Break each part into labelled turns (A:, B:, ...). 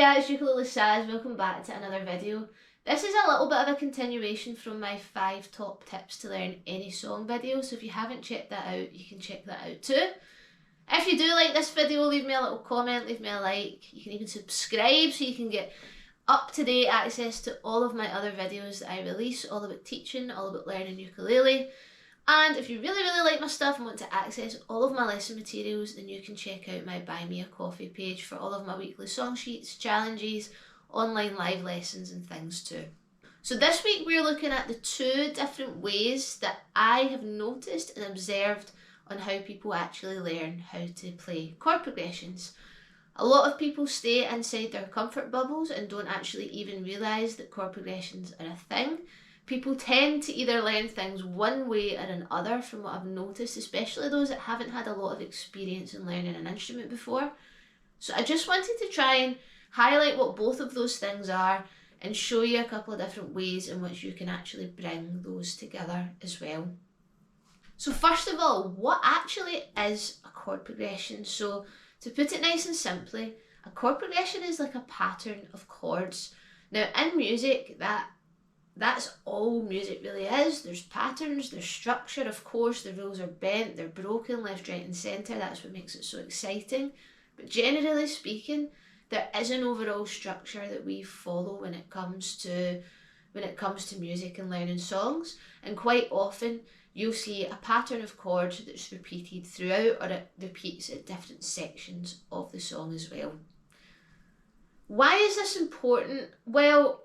A: Hiya, it's Ukulele Saz, welcome back to another video. This is a little bit of a continuation from my 5 top tips to learn any song video, so if you haven't checked that out, you can check that out too. If you do like this video, leave me a little comment, leave me a like. You can even subscribe so you can get up-to-date access to all of my other videos that I release, all about teaching, all about learning ukulele. And if you really like my stuff and want to access all of my lesson materials, then you can check out my Buy Me a Coffee page for all of my weekly song sheets, challenges, online live lessons and things too. So this week we're looking at the 2 different ways that I have noticed and observed on how people actually learn how to play chord progressions. A lot of people stay inside their comfort bubbles and don't actually even realise that chord progressions are a thing. People tend to either learn things one way or another from what I've noticed, especially those that haven't had a lot of experience in learning an instrument before. So I just wanted to try and highlight what both of those things are and show you a couple of different ways in which you can actually bring those together as well. So first of all, what actually is a chord progression? So to put it nice and simply, a chord progression is like a pattern of chords. Now in music, that's all music really is. There's patterns, there's structure, of course, the rules are bent, they're broken, left, right and centre, that's what makes it so exciting. But generally speaking, there is an overall structure that we follow when it comes to music and learning songs, and quite often you'll see a pattern of chords that's repeated throughout, or it repeats at different sections of the song as well. Why is this important? Well,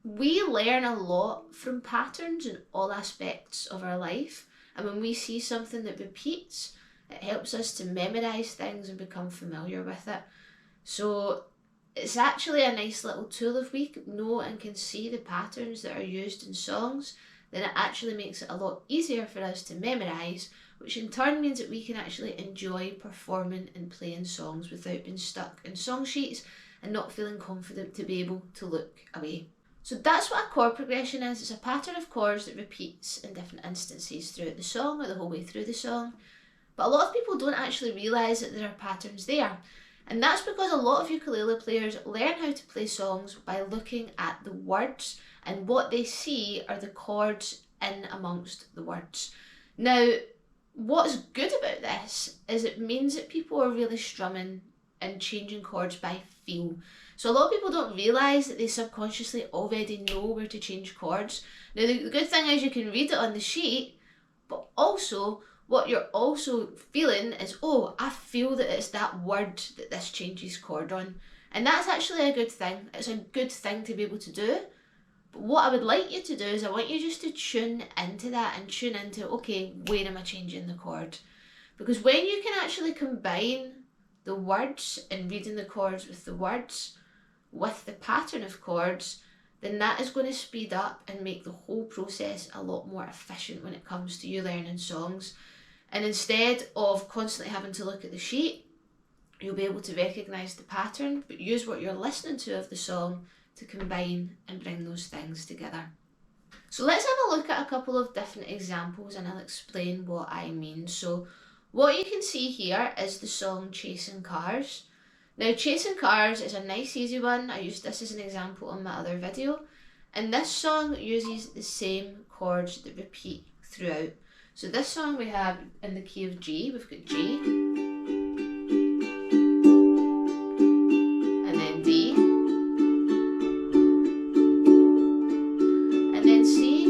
A: we learn a lot from patterns in all aspects of our life, and when we see something that repeats, it helps us to memorise things and become familiar with it. So it's actually a nice little tool. If we know and can see the patterns that are used in songs, then it actually makes it a lot easier for us to memorise, which in turn means that we can actually enjoy performing and playing songs without being stuck in song sheets and not feeling confident to be able to look away. So that's what a chord progression is. It's a pattern of chords that repeats in different instances throughout the song or the whole way through the song. But a lot of people don't actually realise that there are patterns there. And that's because a lot of ukulele players learn how to play songs by looking at the words, and what they see are the chords in amongst the words. Now, what's good about this is it means that people are really strumming and changing chords by feel. So a lot of people don't realise that they subconsciously already know where to change chords. Now the good thing is you can read it on the sheet, but also what you're also feeling is, oh, I feel that it's that word that this changes chord on. And that's actually a good thing. It's a good thing to be able to do. But what I would like you to do is I want you just to tune into that and tune into, okay, where am I changing the chord? Because when you can actually combine the words and reading the chords with the words, with the pattern of chords, then that is going to speed up and make the whole process a lot more efficient when it comes to you learning songs. And instead of constantly having to look at the sheet, you'll be able to recognise the pattern, but use what you're listening to of the song to combine and bring those things together. So let's have a look at a couple of different examples and I'll explain what I mean. So what you can see here is the song Chasing Cars. Now Chasing Cars is a nice easy one. I used this as an example on my other video, and this song uses the same chords that repeat throughout. So this song we have in the key of G, we've got G, and then D, and then C,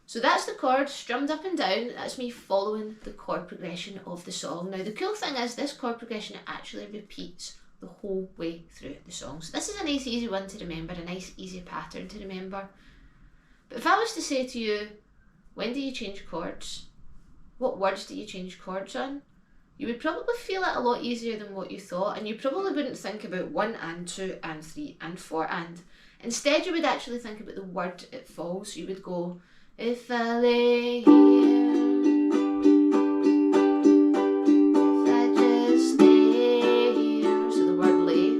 A: so that's the chords strummed up and down. That's me following the chord progression of the song. Now the cool thing is this chord progression actually repeats the whole way through the song. So this is a nice easy one to remember, a nice easy pattern to remember. But if I was to say to you, when do you change chords? What words do you change chords on? You would probably feel it a lot easier than what you thought, and you probably wouldn't think about 1 and 2 and 3 and 4 and. Instead you would actually think about the word it falls. So you would go, if I lay here, if I just stay here, so the word lay,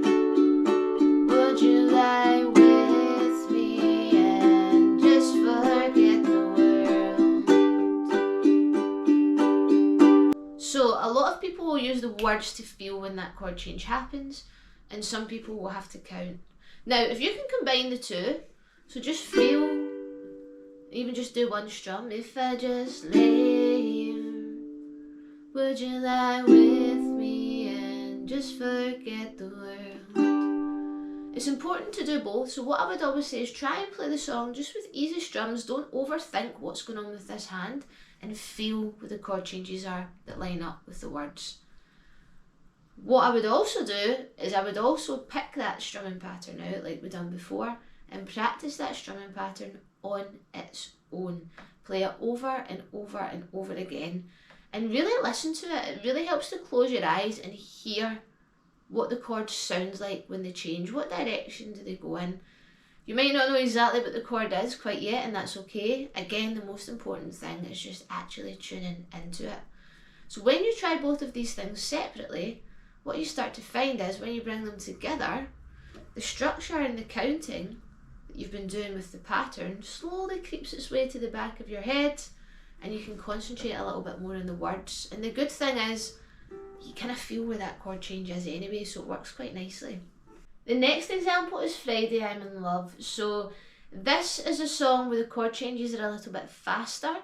A: would you lie with me and just use the words to feel when that chord change happens, and some people will have to count. Now, if you can combine the two, so just feel, even just do one strum. If I just lay here, would you lie with me and just forget the world? It's important to do both, so what I would always say is try and play the song just with easy strums. Don't overthink what's going on with this hand, and feel what the chord changes are that line up with the words. What I would also do is I would also pick that strumming pattern out like we've done before and practice that strumming pattern on its own. Play it over and over and over again and really listen to it. It really helps to close your eyes and hear what the chord sounds like when they change. What direction do they go in? You might not know exactly what the chord is quite yet, and that's okay. Again, the most important thing is just actually tuning into it. So when you try both of these things separately, what you start to find is when you bring them together, the structure and the counting that you've been doing with the pattern slowly creeps its way to the back of your head, and you can concentrate a little bit more on the words. And the good thing is, you kind of feel where that chord change is anyway, so it works quite nicely. The next example is Friday, I'm in Love. So this is a song where the chord changes are a little bit faster,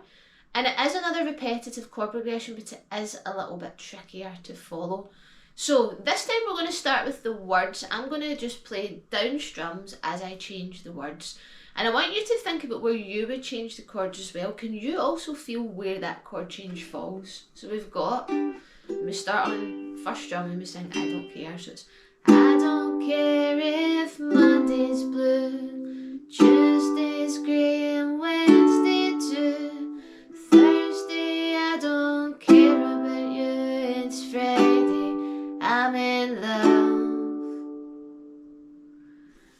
A: and it is another repetitive chord progression, but it is a little bit trickier to follow. So this time we're going to start with the words. I'm going to just play down strums as I change the words. And I want you to think about where you would change the chords as well. Can you also feel where that chord change falls? So we've got, we start on first strum and we sing I Don't Care. So it's I don't care if Monday's blue, Tuesday's grey and Wednesday too. Thursday I don't care about you, it's Friday, I'm in love.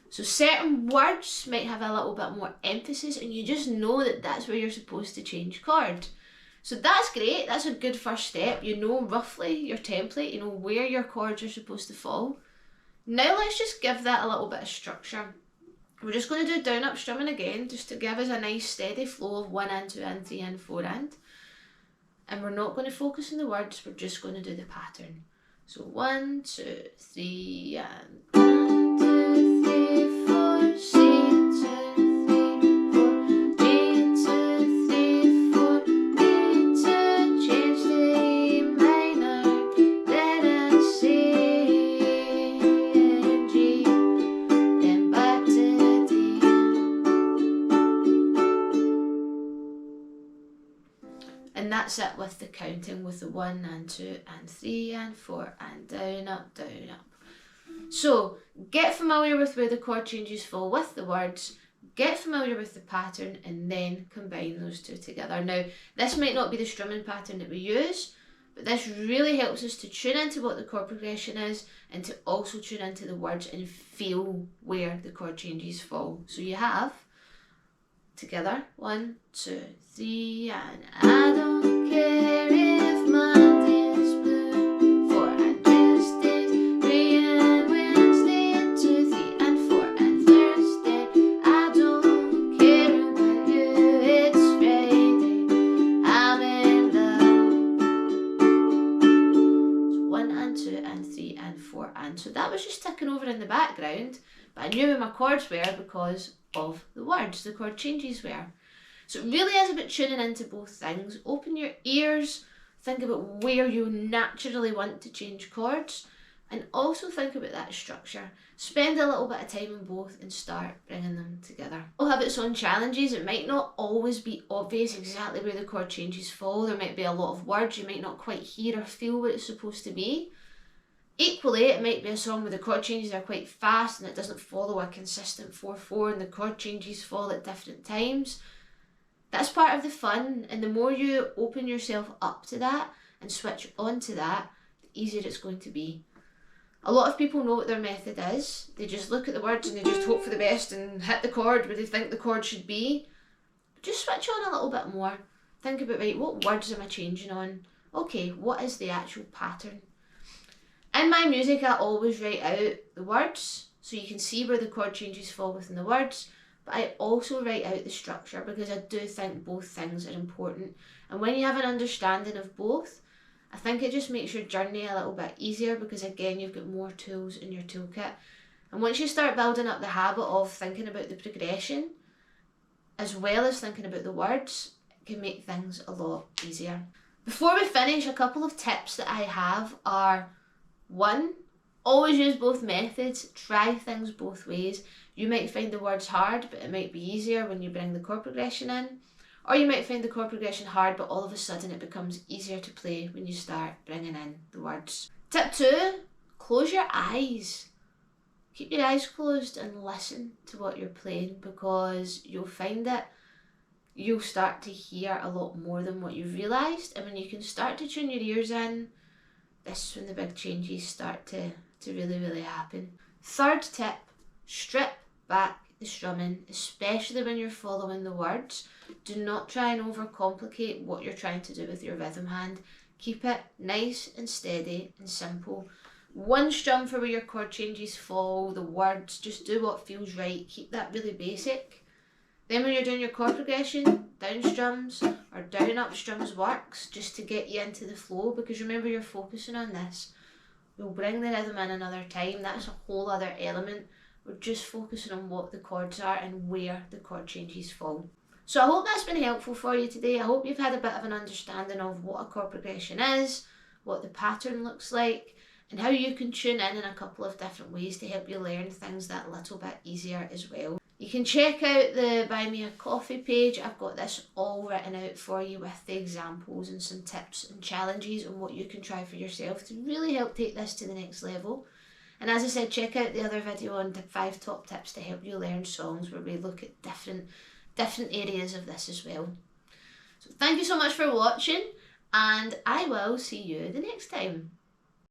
A: So certain words might have a little bit more emphasis and you just know that that's where you're supposed to change chord. So that's great, that's a good first step. You know roughly your template, you know where your chords are supposed to fall. Now let's just give that a little bit of structure. We're just going to do down up strumming again, just to give us a nice steady flow of 1 and 2 and 3 and 4 and we're not going to focus on the words, we're just going to do the pattern. So 1, 2, 3 and 1, 2, 3, 4, C, 2, 3, 4, D, 2, 3, 4, B, 2, change to E minor, then a C. And that's it with the counting, with the 1 and 2 and 3 and 4 and down, up, down, up. So get familiar with where the chord changes fall with the words, get familiar with the pattern, and then combine those two together. Now, this might not be the strumming pattern that we use, but this really helps us to tune into what the chord progression is and to also tune into the words and feel where the chord changes fall. So you have together 1, 2, 3 and I don't care if Monday's blue, 4 and Tuesdays, 3 and Wednesday and 2, 3 and 4 and Thursday. I don't care about you, it's Friday, I'm in love. So 1 and 2 and 3 and 4 and, so that was just ticking over in the background, but I knew where my chords were because of the words, the chord changes were. So it really is about tuning into both things. Open your ears, think about where you naturally want to change chords, and also think about that structure. Spend a little bit of time on both and start bringing them together. It'll have its own challenges. It might not always be obvious exactly where the chord changes fall. There might be a lot of words you might not quite hear or feel what it's supposed to be. Equally, it might be a song where the chord changes are quite fast and it doesn't follow a consistent 4/4 and the chord changes fall at different times. That's part of the fun, and the more you open yourself up to that and switch on to that, the easier it's going to be. A lot of people know what their method is. They just look at the words and they just hope for the best and hit the chord where they think the chord should be. Just switch on a little bit more. Think about, right, what words am I changing on? Okay, what is the actual pattern? In my music, I always write out the words so you can see where the chord changes fall within the words, but I also write out the structure because I do think both things are important. And when you have an understanding of both, I think it just makes your journey a little bit easier because again, you've got more tools in your toolkit. And once you start building up the habit of thinking about the progression, as well as thinking about the words, it can make things a lot easier. Before we finish, a couple of tips that I have are, 1, always use both methods, try things both ways. You might find the words hard, but it might be easier when you bring the chord progression in. Or you might find the chord progression hard, but all of a sudden it becomes easier to play when you start bringing in the words. Tip 2, close your eyes. Keep your eyes closed and listen to what you're playing, because you'll find that you'll start to hear a lot more than what you've realised. And when you can start to tune your ears in, this is when the big changes start to really happen. Third tip, strip back the strumming, especially when you're following the words. Do not try and overcomplicate what you're trying to do with your rhythm hand. Keep it nice and steady and simple. 1 strum for where your chord changes fall, the words, just do what feels right. Keep that really basic. Then when you're doing your chord progression, down strums or down up strums works, just to get you into the flow, because remember, you're focusing on this. We'll bring the rhythm in another time, that's a whole other element. We're just focusing on what the chords are and where the chord changes fall. So I hope that's been helpful for you today. I hope you've had a bit of an understanding of what a chord progression is, what the pattern looks like, and how you can tune in a couple of different ways to help you learn things that little bit easier as well. You can check out the Buy Me a Coffee page. I've got this all written out for you with the examples and some tips and challenges on what you can try for yourself to really help take this to the next level. And as I said, check out the other video on the 5 top tips to help you learn songs, where we look at different areas of this as well. So thank you so much for watching, and I will see you the next time.